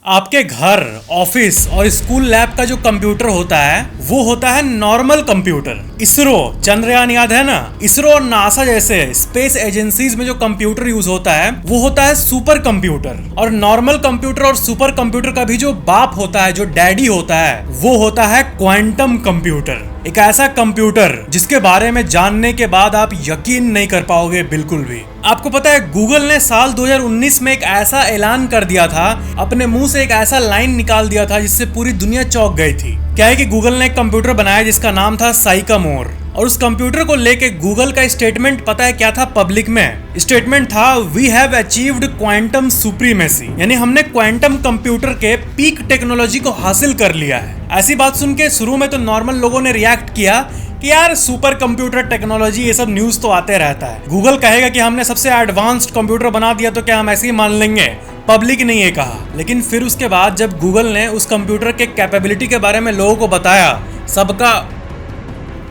आपके घर, ऑफिस और स्कूल लैब का जो कंप्यूटर होता है वो होता है नॉर्मल कंप्यूटर। इसरो, चंद्रयान याद है ना, इसरो और नासा जैसे स्पेस एजेंसीज में जो कंप्यूटर यूज होता है वो होता है सुपर कंप्यूटर। और नॉर्मल कंप्यूटर और सुपर कंप्यूटर का भी जो बाप होता है, जो डैडी होता है, वो होता है क्वांटम कंप्यूटर। एक ऐसा कंप्यूटर जिसके बारे में जानने के बाद आप यकीन नहीं कर पाओगे बिल्कुल भी। आपको पता है गूगल ने साल 2019 में एक ऐसा ऐलान कर दिया था, अपने मुंह से एक ऐसा लाइन निकाल दिया था जिससे पूरी दुनिया चौंक गई थी। क्या है कि गूगल ने एक कंप्यूटर बनाया जिसका नाम था साइकामोर, और उस कंप्यूटर को लेके गूगल का स्टेटमेंट पता है क्या था पब्लिक में? स्टेटमेंट था we have achieved quantum supremacy, यानी हमने क्वांटम कंप्यूटर के पीक टेक्नोलॉजी को हासिल कर लिया है। ऐसी बात सुन के शुरू में तो नॉर्मल लोगों ने रिएक्ट किया कि यार सुपर कंप्यूटर टेक्नोलॉजी, ये सब न्यूज तो आते रहता है। गूगल कहेगा कि हमने सबसे एडवांस्ड कंप्यूटर बना दिया तो क्या हम ऐसे ही मान लेंगे? पब्लिक ने ये कहा। लेकिन फिर उसके बाद जब गूगल ने उस कंप्यूटर के कैपेबिलिटी के बारे में लोगों को बताया, सबका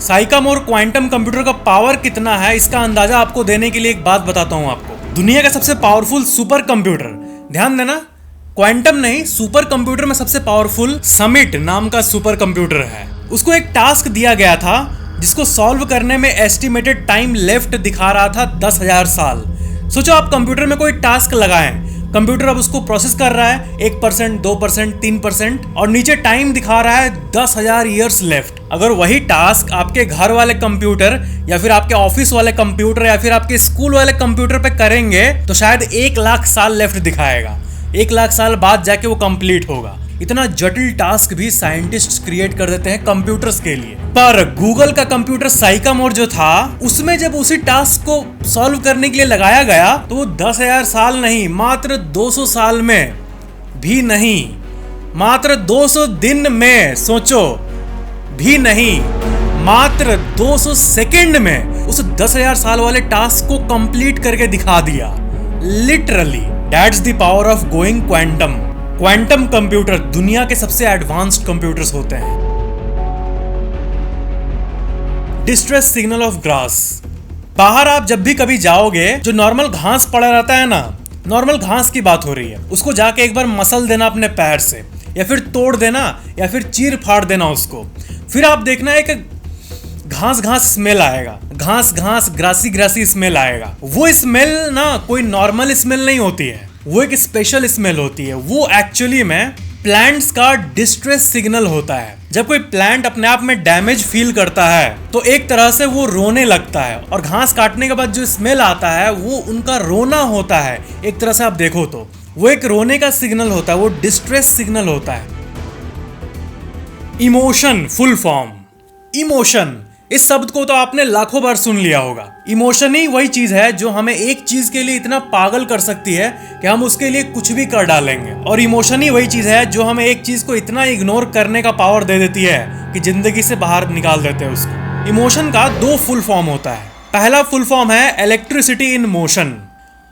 साइकामोर क्वांटम कंप्यूटर का पावर कितना है इसका अंदाजा आपको देने के लिए एक बात बताता हूं आपको। दुनिया का सबसे पावरफुल सुपर कंप्यूटर, ध्यान देना, क्वांटम नहीं, सुपर कंप्यूटर में सबसे पावरफुल समिट नाम का सुपर कंप्यूटर है। उसको एक टास्क दिया गया था जिसको सॉल्व करने में एस्टिमेटेड टाइम लेफ्ट दिखा रहा था 10,000 साल। सोचो आप कंप्यूटर में कोई टास्क लगाएं, कंप्यूटर अब उसको प्रोसेस कर रहा है 1%, 2%, 3% और नीचे टाइम दिखा रहा है 10,000 ईयर्स लेफ्ट। अगर वही टास्क आपके घर वाले कंप्यूटर या फिर आपके ऑफिस वाले कंप्यूटर या फिर आपके स्कूल वाले कंप्यूटर पे करेंगे तो शायद 1,00,000 साल लेफ्ट दिखाएगा। 1,00,000 साल बाद जाके वो कंप्लीट होगा। इतना जटिल टास्क भी साइंटिस्ट क्रिएट कर देते हैं कंप्यूटर्स के लिए। पर गूगल का कंप्यूटर साइकामोर जो था, उसमें जब उसी टास्क को सॉल्व करने के लिए लगाया गया तो वो 10,000 साल नहीं, मात्र 200 साल में भी नहीं, मात्र 200 दिन में, सोचो, भी नहीं, मात्र 200 सेकंड में उस 10,000 साल वाले टास्क को कंप्लीट करके दिखा दिया। Literally that's the power of going quantum. Quantum computer दुनिया के सबसे एडवांस्ड कंप्यूटर्स होते हैं। Distress signal of grass. बाहर आप जब भी कभी जाओगे, जो नॉर्मल घास पड़ा रहता है ना, नॉर्मल घास की बात हो रही है, उसको जाके एक बार मसल देना अपने पैर से, या फिर तोड़ देना, या फिर चीर फाड़ देना उसको। फिर आप देखना एक घास घास स्मेल आएगा, घास घास ग्रासी ग्रासी स्मेल आएगा। वो स्मेल ना कोई नॉर्मल स्मेल नहीं होती है, वो एक स्पेशल स्मेल होती है। वो एक्चुअली में प्लांट्स का डिस्ट्रेस सिग्नल होता है। जब कोई प्लांट अपने आप में डैमेज फील करता है तो एक तरह से वो रोने लगता है, और घास काटने के बाद जो स्मेल आता है वो उनका रोना होता है। एक तरह से आप देखो तो वो एक रोने का सिग्नल होता है, वो डिस्ट्रेस सिग्नल होता है। Emotion full form. इमोशन, इस शब्द को तो आपने लाखों बार सुन लिया होगा। इमोशन ही वही चीज है जो हमें एक चीज के लिए इतना पागल कर सकती है कि हम उसके लिए कुछ भी कर डालेंगे, और इमोशन ही वही चीज है जो हमें एक चीज को इतना इग्नोर करने का पावर दे देती है कि जिंदगी से बाहर निकाल देते हैं उसको। इमोशन का 2 फुल फॉर्म होता है। पहला फुल फॉर्म है इलेक्ट्रिसिटी इन मोशन।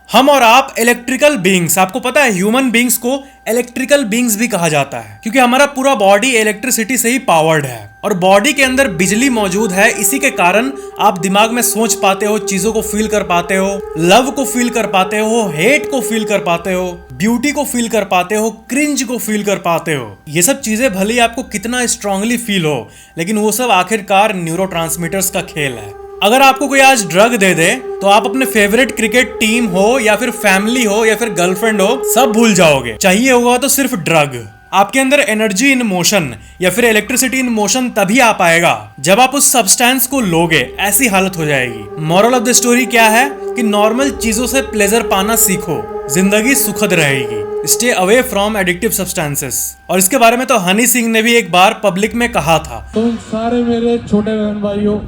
हम और आप इलेक्ट्रिकल बीइंग्स, आपको पता है ह्यूमन बीइंग्स को इलेक्ट्रिकल बीइंग्स भी कहा जाता है, क्योंकि हमारा पूरा बॉडी इलेक्ट्रिसिटी से ही पावर्ड है, और बॉडी के अंदर बिजली मौजूद है। इसी के कारण आप दिमाग में सोच पाते हो, चीजों को फील कर पाते हो, लव को फील कर पाते हो, हेट को फील कर पाते हो, ब्यूटी को फील कर पाते हो, क्रिंज को फील कर पाते हो। ये सब चीजें भले ही आपको कितना स्ट्रांगली फील हो, लेकिन वो सब आखिरकार न्यूरोट्रांसमीटर्स का खेल है। अगर आपको कोई आज ड्रग दे दे तो आप अपने फेवरेट क्रिकेट टीम हो या फिर फैमिली हो या फिर गर्लफ्रेंड हो, सब भूल जाओगे। चाहिए होगा तो सिर्फ ड्रग। आपके अंदर एनर्जी इन मोशन या फिर इलेक्ट्रिसिटी इन मोशन तभी आ पाएगा जब आप उस सब्सटेंस को लोगे। ऐसी हालत हो जाएगी। मॉरल ऑफ द स्टोरी क्या है कि नॉर्मल चीजों से प्लेजर पाना सीखो, जिंदगी सुखद रहेगी। Stay away from addictive substances. और इसके बारे में तो हनी सिंह ने भी एक बार पब्लिक में कहा था, तुम सारे मेरे छोटे बहन भाइयों,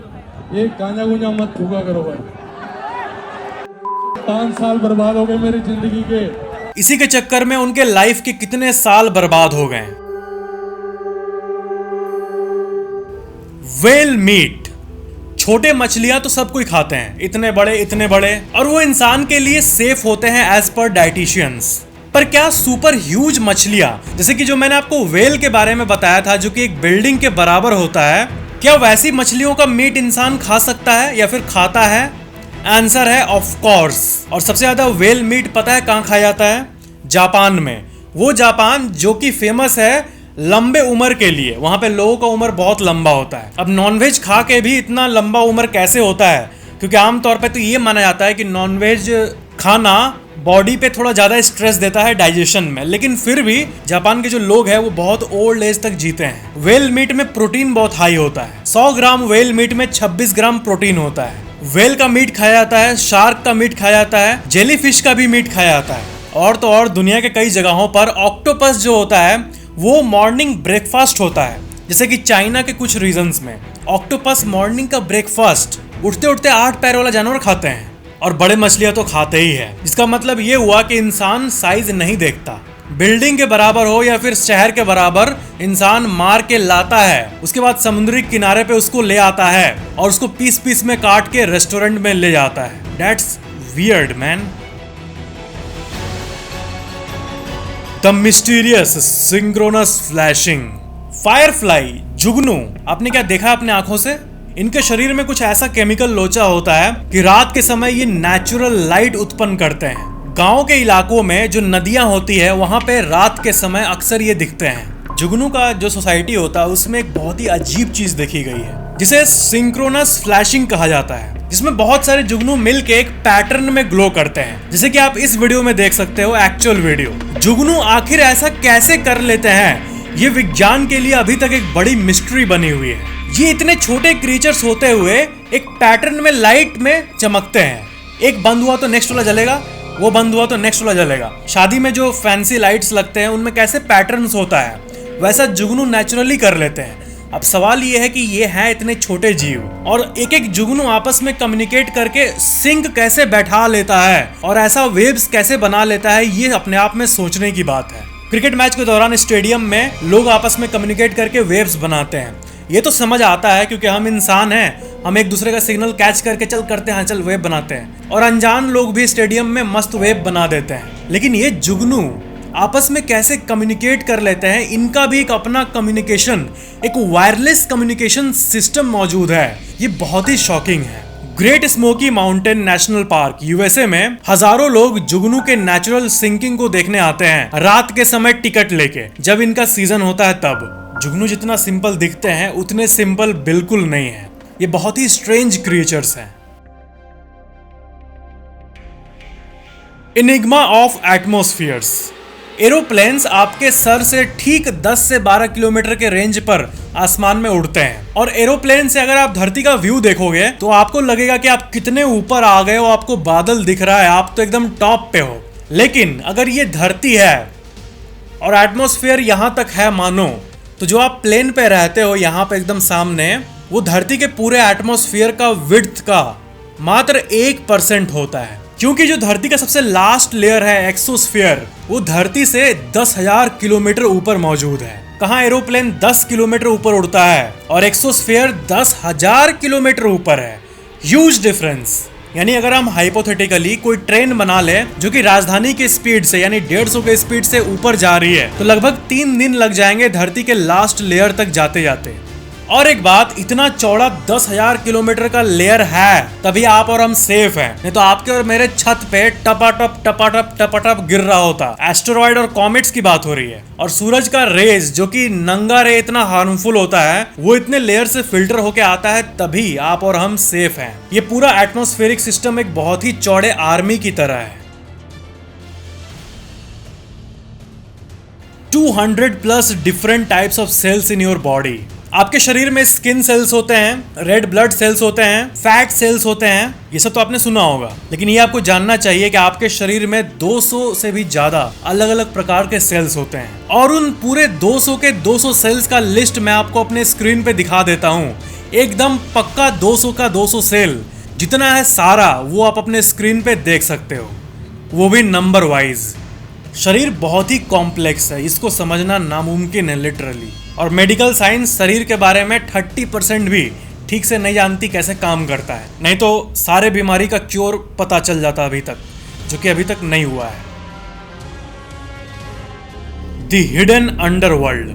ये गांजा गुंजा मत फूका करो भाई। 5 साल बर्बाद हो गए मेरी जिंदगी के। इसी के चक्कर में उनके लाइफ के कितने साल बर्बाद हो गए। व्हेल मीट, छोटे मछलियां तो सब कोई खाते हैं, इतने बड़े, और वो इंसान के लिए सेफ होते हैं एज पर डाइटिशियंस। पर क्या सुपर ह्यूज मछलियां, जैसे कि जो मैंने आपको व्हेल के बारे में बताया था, जो कि एक बिल्डिंग के बराबर होता है, क्या वैसी मछलियों का मीट इंसान खा सकता है या फिर खाता है? आंसर है ऑफ कोर्स। और सबसे ज्यादा व्हेल मीट पता है कहाँ खाया जाता है? जापान में। वो जापान जो कि फेमस है लंबे उम्र के लिए, वहां पे लोगों का उम्र बहुत लंबा होता है। अब नॉनवेज खा के भी इतना लंबा उम्र कैसे होता है? क्योंकि आमतौर पे तो ये माना जाता है कि नॉनवेज खाना बॉडी पे थोड़ा ज्यादा स्ट्रेस देता है डाइजेशन में, लेकिन फिर भी जापान के जो लोग हैं वो बहुत ओल्ड एज तक जीते हैं। व्हेल मीट में प्रोटीन बहुत हाई होता है। 100 ग्राम व्हेल मीट में 26 ग्राम प्रोटीन होता है। व्हेल का मीट खाया जाता है, शार्क का मीट खाया जाता है, जेलीफिश का भी मीट खाया जाता है। और तो और दुनिया के कई जगहों पर ऑक्टोपस जो होता है वो मॉर्निंग ब्रेकफास्ट होता है। जैसे कि चाइना के कुछ रीजन्स में ऑक्टोपस मॉर्निंग का ब्रेकफास्ट उठते उठते 8 पैर वाला जानवर खाते हैं, और बड़े मछलियां तो खाते ही है। जिसका मतलब ये हुआ कि इंसान साइज नहीं देखता। बिल्डिंग के बराबर हो या फिर शहर के बराबर इंसान मार के लाता है, उसके बाद समुद्री किनारे पे उसको ले आता है और उसको पीस पीस में काट के रेस्टोरेंट में ले जाता है। That's weird man. The mysterious synchronous flashing Firefly, जुगनू, आपने क्या देखा अपने आंखों से? इनके शरीर में कुछ ऐसा केमिकल लोचा होता है कि रात के समय ये नेचुरल लाइट उत्पन्न करते हैं। गांव के इलाकों में जो नदियां होती है वहां पे रात के समय अक्सर ये दिखते हैं। जुगनू का जो सोसाइटी होता है उसमें एक बहुत ही अजीब चीज देखी गई है जिसे सिंक्रोनस फ्लैशिंग कहा जाता है, जिसमें बहुत सारे जुगनू मिलके एक पैटर्न में ग्लो करते हैं, जैसे कि आप इस वीडियो में देख सकते हो एक्चुअल वीडियो। जुगनू आखिर ऐसा कैसे कर लेते हैं, ये विज्ञान के लिए अभी तक एक बड़ी मिस्ट्री बनी हुई है। ये इतने छोटे क्रीचर्स होते हुए एक पैटर्न में लाइट में चमकते हैं। एक बंद हुआ तो नेक्स्ट वाला जलेगा, वो बंद हुआ तो नेक्स्ट वाला जलेगा। शादी में जो फैंसी लाइट्स लगते हैं उनमें कैसे पैटर्न्स होता है, वैसा जुगनू नेचुरली कर लेते हैं। अब सवाल ये है कि ये हैं इतने छोटे जीव और एक एक जुगनू आपस में कम्युनिकेट करके सिंक कैसे बैठा लेता है और ऐसा वेव्स कैसे बना लेता है, ये अपने आप में सोचने की बात है। क्रिकेट मैच के दौरान स्टेडियम में लोग आपस में कम्युनिकेट करके वेव्स बनाते हैं। ये तो समझ आता है क्योंकि हम इंसान हैं, हम एक दूसरे का सिग्नल कैच करके चल करते हैं, चल वेव बनाते हैं, और अनजान लोग भी स्टेडियम में मस्त वेव बना देते हैं। लेकिन ये जुगनू आपस में कैसे कम्युनिकेट कर लेते हैं, इनका भी एक अपना कम्युनिकेशन, एक वायरलेस कम्युनिकेशन सिस्टम मौजूद है। ये बहुत ही शॉकिंग है। Great smoky mountain national park USA में हजारों लोग जुगनू के नेचुरल सिंकिंग को देखने आते हैं रात के समय टिकट लेके, जब इनका सीजन होता है तब। जुगनू जितना सिंपल दिखते हैं उतने सिंपल बिल्कुल नहीं है। ये बहुत ही स्ट्रेंज क्रिएचर्स हैं। Enigma of एटमॉस्फेयर्स। एरोप्लेन्स आपके सर से ठीक 10 से 12 किलोमीटर के रेंज पर आसमान में उड़ते हैं, और एरोप्लेन से अगर आप धरती का व्यू देखोगे तो आपको लगेगा कि आप कितने ऊपर आ गए हो, आपको बादल दिख रहा है, आप तो एकदम टॉप पे हो। लेकिन अगर ये धरती है और एटमॉस्फेयर यहाँ तक है मानो, तो जो आप प्लेन पे रहते हो यहाँ पे एकदम सामने, वो धरती के पूरे एटमॉस्फेयर का विड्थ का मात्र 1% होता है। क्योंकि जो धरती का सबसे लास्ट लेयर है एक्सोस्फीयर, वो धरती से 10,000 किलोमीटर ऊपर मौजूद है। कहाँ एरोप्लेन 10 किलोमीटर ऊपर उड़ता है और एक्सोस्फीयर 10,000 किलोमीटर ऊपर है। Huge difference. यानी अगर हम हाइपोथेटिकली कोई ट्रेन बना ले जो कि राजधानी की स्पीड से यानी 150 के स्पीड से ऊपर जा रही है, तो लगभग 3 दिन लग जाएंगे धरती के लास्ट लेयर तक जाते जाते। और एक बात, इतना चौड़ा 10,000 किलोमीटर का लेयर है तभी आप और हम सेफ हैं, नहीं तो आपके और मेरे छत पे टपाटप टपाटप टपाटप गिर रहा होता। एस्टेरॉइड और कॉमेट्स की बात हो रही है, और सूरज का रेज जो कि नंगा रे इतना हार्मफुल होता है, वो इतने लेयर से फिल्टर होके आता है, तभी आप और हम सेफ हैं। ये पूरा एटमॉस्फेरिक सिस्टम एक बहुत ही चौड़े आर्मी की तरह है। 200+ different types of cells in your body. आपके शरीर में स्किन सेल्स होते हैं, रेड ब्लड सेल्स होते हैं, फैट सेल्स होते हैं, ये सब तो आपने सुना होगा। लेकिन ये आपको जानना चाहिए कि आपके शरीर में 200 से भी ज्यादा अलग अलग प्रकार के सेल्स होते हैं, और उन पूरे 200 के 200 सेल्स का लिस्ट मैं आपको अपने स्क्रीन पे दिखा देता हूँ। एकदम पक्का 200 का 200 सेल जितना है सारा, वो आप अपने स्क्रीन पे देख सकते हो, वो भी नंबर वाइज। शरीर बहुत ही कॉम्प्लेक्स है, इसको समझना नामुमकिन है लिटरली। और मेडिकल साइंस शरीर के बारे में 30% भी ठीक से नहीं जानती कैसे काम करता है, नहीं तो सारे बीमारी का क्योर पता चल जाता अभी तक, जो कि अभी तक नहीं हुआ है। The hidden underworld.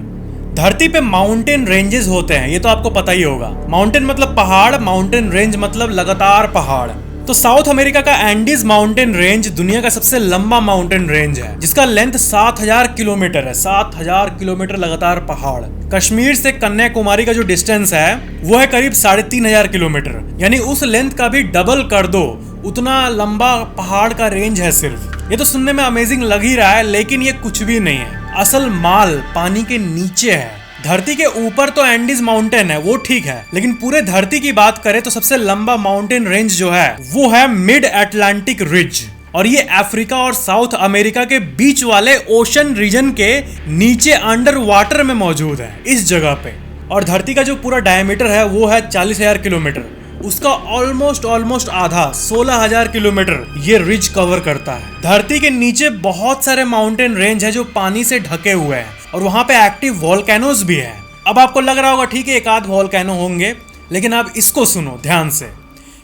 धरती पे माउंटेन रेंजेस होते हैं, ये तो आपको पता ही होगा। माउंटेन मतलब पहाड़, माउंटेन रेंज मतलब लगातार पहाड़। तो साउथ अमेरिका का एंडीज माउंटेन रेंज दुनिया का सबसे लंबा माउंटेन रेंज है, जिसका लेंथ 7000 किलोमीटर है। 7000 किलोमीटर लगातार पहाड़। कश्मीर से कन्याकुमारी का जो डिस्टेंस है वो है करीब 3500 किलोमीटर, यानी उस लेंथ का भी डबल कर दो, उतना लंबा पहाड़ का रेंज है सिर्फ। ये तो सुनने में अमेजिंग लग ही रहा है, लेकिन ये कुछ भी नहीं है। असल माल पानी के नीचे है। धरती के ऊपर तो एंडीज माउंटेन है, वो ठीक है, लेकिन पूरे धरती की बात करें तो सबसे लंबा माउंटेन रेंज जो है वो है मिड अटलांटिक रिज, और ये अफ्रीका और साउथ अमेरिका के बीच वाले ओशन रीजन के नीचे अंडर वाटर में मौजूद है इस जगह पे। और धरती का जो पूरा डायमीटर है वो है 40,000 किलोमीटर, उसका ऑलमोस्ट आधा 16,000 किलोमीटर ये रिज कवर करता है। धरती के नीचे बहुत सारे माउंटेन रेंज है जो पानी से ढके हुए हैं, और वहां पे एक्टिव वॉल्केनोज भी है। अब आपको लग रहा होगा ठीक है एक आध वॉल्केनो होंगे, लेकिन आप इसको सुनो ध्यान से।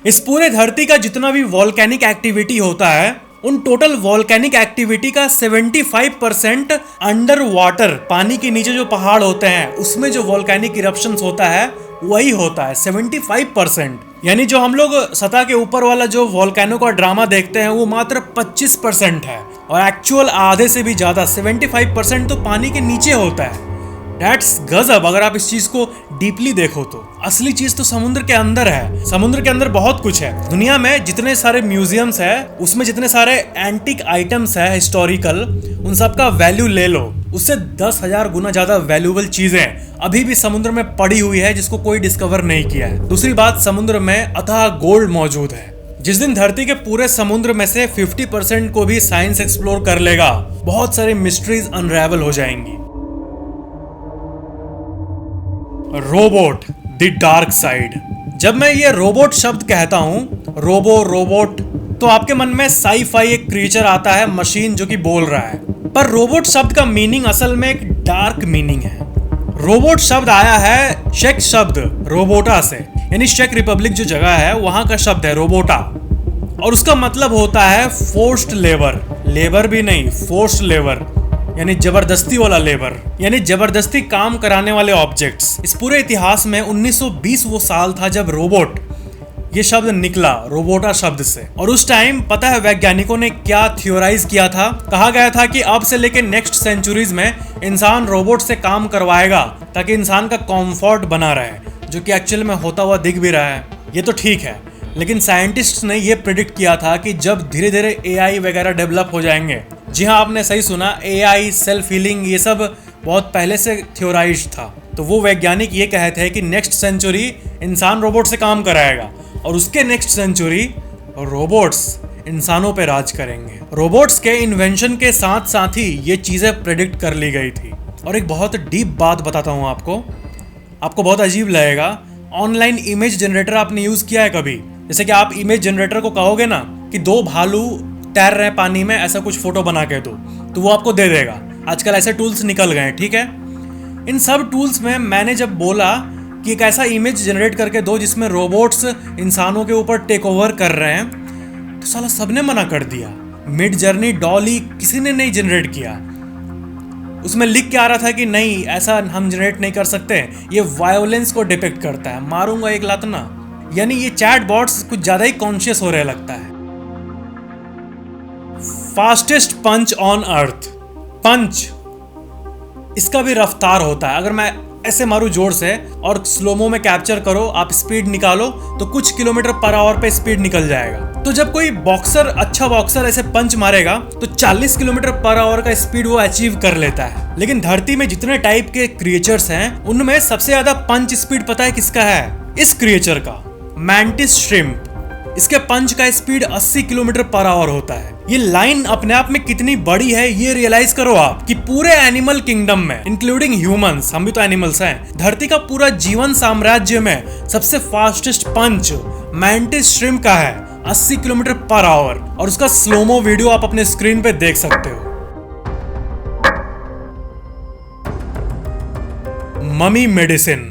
इस पूरे धरती का जितना भी वॉल्केनिक एक्टिविटी होता है, उन टोटल वॉल्केनिक एक्टिविटी का 75% अंडर वाटर, पानी के नीचे जो पहाड़ होते हैं उसमें जो वॉल्केनिक इरप्शंस होता है वही होता है 75%। यानी जो हम लोग सतह के ऊपर वाला जो वॉल्केनो का ड्रामा देखते हैं वो मात्र 25% है, और एक्चुअल आधे से भी ज्यादा 75% तो पानी के नीचे होता है। That's गजब। अगर आप इस चीज को डीपली देखो तो असली चीज तो समुद्र के अंदर है। समुद्र के अंदर बहुत कुछ है। दुनिया में जितने सारे म्यूजियम्स है, उसमें जितने सारे एंटिक आइटम्स है हिस्टोरिकल, उन सब का वैल्यू ले लो, उससे 10,000 गुना ज्यादा वैल्यूएबल चीजें अभी भी समुद्र में पड़ी हुई है जिसको कोई डिस्कवर नहीं किया है। दूसरी बात, समुद्र में अथाह गोल्ड मौजूद है। जिस दिन धरती के पूरे समुद्र में से 50% को भी साइंस एक्सप्लोर कर लेगा, बहुत सारी मिस्ट्रीज अनरेवल हो जाएंगी। Robot the dark side. जब मैं ये रोबोट शब्द कहता हूं, रोबोट, तो आपके मन में साई-फाई एक क्रिएचर आता है, मशीन जो कि बोल रहा है। पर रोबोट शब्द का मीनिंग असल में एक डार्क मीनिंग है। रोबोट शब्द आया है चेक शब्द रोबोटा से, यानी चेक रिपब्लिक जो जगह है वहां का शब्द है रोबोटा, और उसका मतलब होता है फोर्स्ड लेबर। लेबर भी नहीं, फोर्स्ड लेबर, यानी जबरदस्ती वाला लेबर, यानी जबरदस्ती काम कराने वाले ऑब्जेक्ट्स। इस पूरे इतिहास में 1920 वो साल था जब रोबोट ये शब्द निकला, रोबोटा शब्द से। और उस टाइम पता है वैज्ञानिकों ने क्या थियोराइज किया था? कहा गया था कि अब से लेकर नेक्स्ट सेंचुरीज में इंसान रोबोट से काम करवाएगा ताकि इंसान का कंफर्ट बना रहे, जो कि एक्चुअल में होता हुआ दिख भी रहा है। ये तो ठीक है, लेकिन साइंटिस्ट ने ये प्रिडिक्ट किया था कि जब धीरे धीरे एआई वगैरह डेवलप हो जाएंगे, जी हाँ आपने सही सुना, एआई, सेल्फ हीलिंग, ये सब बहुत पहले से थियोराइज था। तो वो वैज्ञानिक ये कहते हैं कि नेक्स्ट सेंचुरी इंसान रोबोट से काम कराएगा, और उसके नेक्स्ट सेंचुरी रोबोट्स इंसानों पे राज करेंगे। रोबोट्स के इन्वेंशन के साथ साथ ही ये चीज़ें प्रेडिक्ट कर ली गई थी। और एक बहुत डीप बात बताता हूँ आपको बहुत अजीब लगेगा। ऑनलाइन इमेज जनरेटर आपने यूज़ किया है कभी? जैसे कि आप इमेज जनरेटर को कहोगे ना कि 2 भालू तैर रहे पानी में, ऐसा कुछ फोटो बना के दो, तो वो आपको दे देगा। आजकल ऐसे टूल्स निकल गए हैं, ठीक है। इन सब टूल्स में मैंने जब बोला कि एक ऐसा इमेज जनरेट करके दो जिसमें रोबोट्स इंसानों के ऊपर टेक ओवर कर रहे हैं, तो साला सबने मना कर दिया। मिड जर्नी, डॉली, किसी ने नहीं जनरेट किया। उसमें लिख के आ रहा था कि नहीं, ऐसा हम जनरेट नहीं कर सकते, ये वायोलेंस को डिपिक्ट करता है, मारूंगा एक लात ना। यानी ये चैट बॉट्स कुछ ज्यादा ही कॉन्शियस हो रहे लगता है। Fastest punch on earth. पंच, इसका भी रफ्तार होता है। अगर मैं ऐसे मारूं जोर से और स्लोमो में कैप्चर करो, आप स्पीड निकालो तो कुछ किलोमीटर पर आवर पे स्पीड निकल जाएगा। तो जब कोई बॉक्सर, अच्छा बॉक्सर ऐसे पंच मारेगा तो 40 किलोमीटर पर आवर का स्पीड वो अचीव कर लेता है। लेकिन धरती में जितने टाइप के क्रिएचर्स हैं, उनमें सबसे ज्यादा पंच स्पीड पता है किसका है? इस क्रिएचर का, मैंटिस श्रिम्प। इसके पंच का स्पीड 80 किलोमीटर पर आवर होता है। ये लाइन अपने आप में कितनी बड़ी है ये रियलाइज करो आप, कि पूरे एनिमल किंगडम में, इंक्लूडिंग ह्यूमंस, हम भी तो एनिमल्स हैं, धरती का पूरा जीवन साम्राज्य में सबसे फास्टेस्ट पंच मैंटिस श्रिम्प का है, 80 किलोमीटर पर आवर। और उसका स्लोमो वीडियो आप अपने स्क्रीन पे देख सकते हो। Mummy medicine.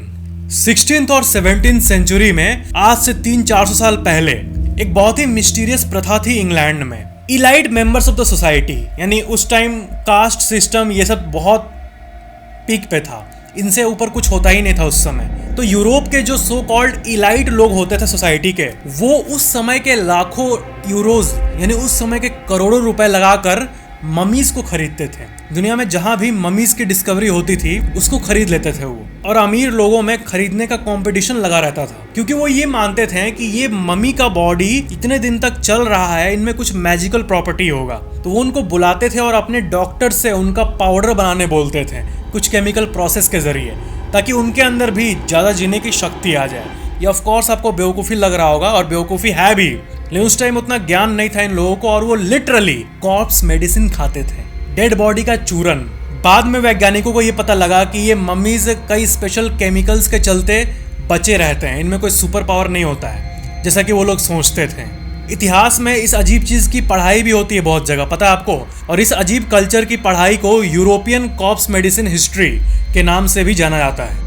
16th और 17th सेंचुरी में, आज से 300-400 साल पहले, एक बहुत ही मिस्टीरियस प्रथा थी इंग्लैंड में। Elite members of the society, यानी उस टाइम कास्ट सिस्टम ये सब बहुत पीक पे था। इनसे ऊपर कुछ होता ही नहीं था उस समय। तो यूरोप के जो सो कॉल्ड इलाइट लोग होते थे सोसाइटी के, वो उस समय के लाखों यूरोज यानी उस समय के करोड़ों रुपए लगाकर ममीज को खरीदते थे। दुनिया में जहां भी ममीज की डिस्कवरी होती थी उसको खरीद लेते थे वो, और अमीर लोगों में खरीदने का कंपटीशन लगा रहता था, क्योंकि वो ये मानते थे कि ये मम्मी का बॉडी इतने दिन तक चल रहा है, इनमें कुछ मैजिकल प्रॉपर्टी होगा। तो वो उनको बुलाते थे और अपने डॉक्टर से उनका पाउडर बनाने बोलते थे कुछ केमिकल प्रोसेस के जरिए, ताकि उनके अंदर भी ज्यादा जीने की शक्ति आ जाए। ये ऑफ कोर्स आपको बेवकूफ़ी लग रहा होगा, और बेवकूफ़ी है भी, लेकिन उस टाइम उतना ज्ञान नहीं था इन लोगों को, और वो लिटरली कॉर्प्स मेडिसिन खाते थे, डेड बॉडी का चूरन। बाद में वैज्ञानिकों को ये पता लगा कि ये मम्मीज कई स्पेशल केमिकल्स के चलते बचे रहते हैं, इनमें कोई सुपर पावर नहीं होता है जैसा कि वो लोग सोचते थे। इतिहास में इस अजीब चीज़ की पढ़ाई भी होती है बहुत जगह, पता है आपको, और इस अजीब कल्चर की पढ़ाई को यूरोपियन कॉर्प्स मेडिसिन हिस्ट्री के नाम से भी जाना जाता है।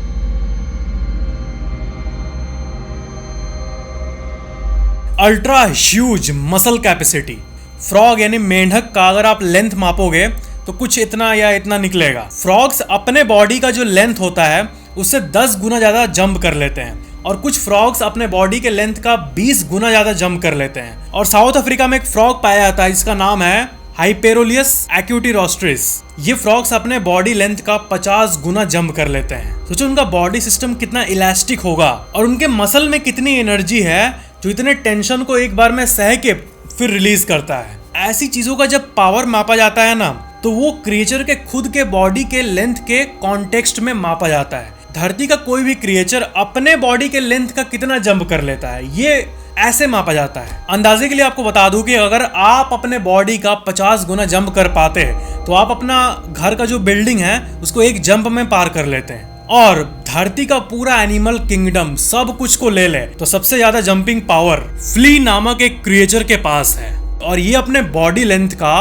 Ultra huge muscle capacity. Frog यानी मेंढक का अगर आप लेंथ मापोगे तो कुछ इतना या इतना निकलेगा। फ्रॉग्स अपने बॉडी का जो लेंथ होता है उससे 10 गुना ज़्यादा जंप कर लेते हैं, और कुछ फ्रॉग्स अपने बॉडी के लेंथ का 20 गुना ज़्यादा जंप कर लेते हैं। और साउथ अफ्रीका में एक फ्रॉग पाया जाता है जिसका नाम है हाइपेरोलियस एक्यूटिरोस्ट्रिस। ये फ्रॉग्स अपने बॉडी लेंथ का 50 गुना जंप कर लेते हैं। सोचो उनका बॉडी सिस्टम कितना इलास्टिक होगा, और उनके मसल में कितनी एनर्जी है जो इतने टेंशन को एक बार में सह के फिर रिलीज करता है। ऐसी चीजों का जब पावर मापा जाता है ना, तो वो क्रिएचर के खुद के बॉडी के लेंथ के कॉन्टेक्स्ट में मापा जाता है। धरती का कोई भी क्रिएचर अपने बॉडी के लेंथ का कितना जंप कर लेता है, ये ऐसे मापा जाता है। अंदाजे के लिए आपको बता दूं कि अगर आप अपने बॉडी का 50 गुना जंप कर पाते तो आप अपना घर का जो बिल्डिंग है उसको एक जंप में पार कर लेते हैं। और धरती का पूरा एनिमल किंगडम सब कुछ को ले ले तो सबसे ज्यादा जंपिंग पावर फ्ली नामक एक क्रिएचर के पास है, और ये अपने बॉडी लेंथ का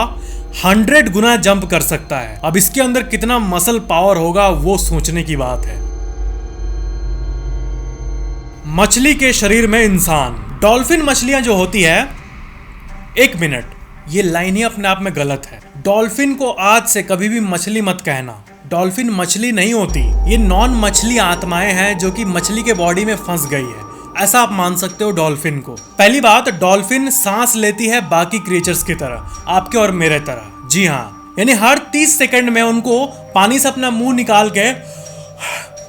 100 गुना जंप कर सकता है। अब इसके अंदर कितना मसल पावर होगा वो सोचने की बात है। मछली के शरीर में इंसान। डॉल्फिन मछलियां जो होती है, 1 मिनट, ये लाइन ही अपने आप में गलत है। डॉल्फिन को आज से कभी भी मछली मत कहना। डॉल्फिन मछली नहीं होती, ये नॉन मछली आत्माएं हैं जो कि मछली के बॉडी में फंस गई है, ऐसा आप मान सकते हो डॉल्फिन को। पहली बात, डॉल्फिन सांस लेती है बाकी क्रिएचर्स की तरह, आपके और मेरे तरह। जी हाँ, यानी हर 30 सेकंड में उनको पानी से अपना मुंह निकाल के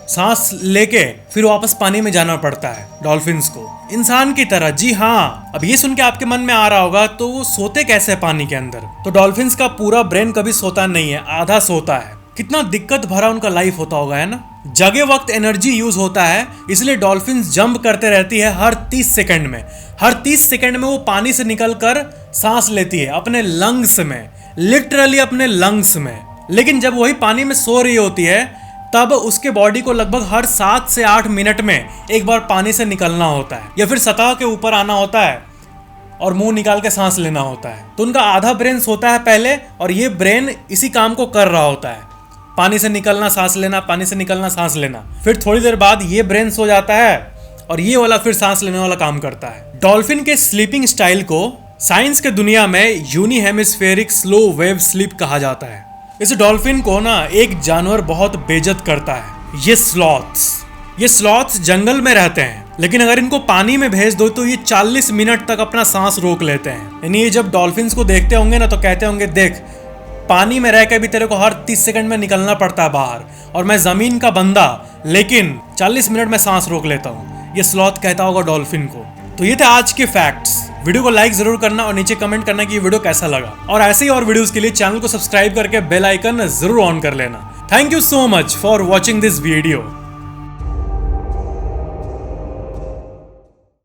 सांस लेके फिर वापस पानी में जाना पड़ता है डॉल्फिन्स को, इंसान की तरह। जी हाँ, अब ये सुन के आपके मन में आ रहा होगा तो वो सोते कैसे है पानी के अंदर? तो डॉल्फिन्स का पूरा ब्रेन कभी सोता नहीं है, आधा सोता है। कितना दिक्कत भरा उनका लाइफ होता होगा, है ना। जगह वक्त एनर्जी यूज होता है, इसलिए डॉल्फिन्स जंप करते रहती है हर 30 सेकंड में। हर 30 सेकंड में वो पानी से निकलकर सांस लेती है अपने लंग्स में, लिटरली अपने लंग्स में। लेकिन जब वही पानी में सो रही होती है तब उसके बॉडी को लगभग हर 7 से 8 मिनट में एक बार पानी से निकलना होता है, या फिर सतह के ऊपर आना होता है और मुंह निकाल के सांस लेना होता है। तो उनका आधा ब्रेन सोता है पहले, और ये ब्रेन इसी काम को कर रहा होता है, पानी से निकलना सांस लेना, पानी से निकलना सांस लेना। फिर थोड़ी देर बाद ये ब्रेन सो जाता है और ये वाला फिर सांस लेने वाला काम करता है। डॉल्फिन के स्लीपिंग स्टाइल को साइंस के दुनिया में unihemispheric slow wave sleep कहा जाता है। इस डॉल्फिन को ना एक जानवर बहुत बेइज्जत करता है, ये स्लॉथ्स जंगल में रहते हैं, लेकिन अगर इनको पानी में भेज दो तो ये 40 मिनट तक अपना सांस रोक लेते हैं। यानी ये जब डॉल्फिन्स को देखते होंगे ना तो कहते होंगे, देख पानी में रह के भी तेरे को हर 30 सेकंड में निकलना पड़ता है बाहर, और मैं जमीन का बंदा लेकिन 40 मिनट में सांस रोक लेता हूँ। ये स्लॉथ कहता होगा डॉल्फिन को। तो ये थे आज के फैक्ट्स। वीडियो को लाइक जरूर करना और नीचे कमेंट करना कि ये वीडियो कैसा लगा, और ऐसे ही और वीडियोस के लिए चैनल को सब्सक्राइब करके बेल आइकन जरूर ऑन कर लेना। Thank you so much for watching this video.